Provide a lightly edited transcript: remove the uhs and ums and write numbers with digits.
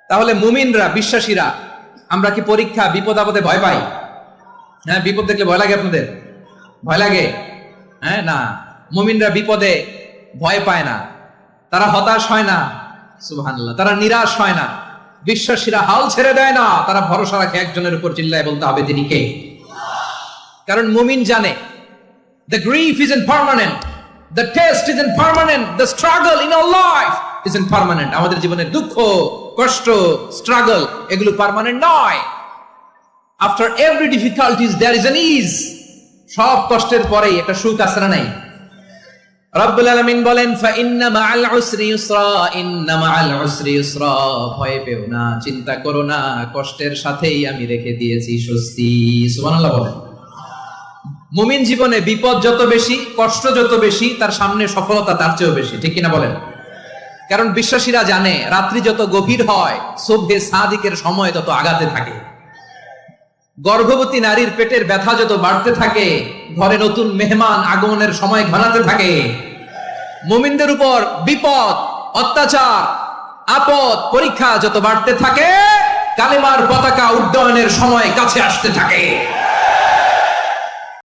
তাহলে মুমিনরা, বিশ্বাসীরা, আমরা কি পরীক্ষা বিপদ আপদে ভয় পাই? হ্যাঁ, বিপদ দেখলে ভয় লাগে আপনাদের? ভয় লাগে? হ্যাঁ, না, মুমিনরা বিপদে ভয় পায় না, তারা হতাশ হয় না, সুবহানাল্লাহ, তারা নিরাশ হয় না। বিশ্বাসীরা হাল ছেড়ে দেয় না, তারা ভরসা রাখে একজনের উপর, চিল্লায় বলতে হবে তিনি কে। কারণ মুমিন জানে the grief isn't permanent, the test isn't permanent, the struggle in our life isn't permanent. আমাদের জীবনের দুঃখ, কষ্ট, স্ট্রাগল এগুলো পার্মানেন্ট নয়। After every difficulties there is an ease. সব কষ্টের পরেই একটা সুখ আছে না নাই? রব্বুল আলামিন বলেন ফা ইন্না মাআল উসরি ইউসরা, ইন্না মাআল উসরি ইউসরা, ভয় পেও না, চিন্তা করো না, কষ্টের সাথেই আমি রেখে দিয়েছি স্বস্তি। সুবহানাল্লাহ বলেন। মুমিন জীবনে বিপদ যত বেশি, কষ্ট যত বেশি, তার সামনে সফলতা তার চেয়েও বেশি, ঠিক কিনা বলেন? কারণ বিশ্বাসীরা জানে রাত্রি যত গভীর হয়, সুবহে সাদিকের সময় তত আগাতে থাকে। গর্ভবতী নারীর পেটের ব্যথা যত বাড়তে থাকে, ঘরে নতুন মেহমান আগমনের সময় ঘনাতে থাকে। মুমিনদের উপর বিপদ, অত্যাচার, আপদ, পরীক্ষা যত বাড়তে থাকে, কালেমার পতাকা উড্ডয়নের সময় কাছে আসতে থাকে।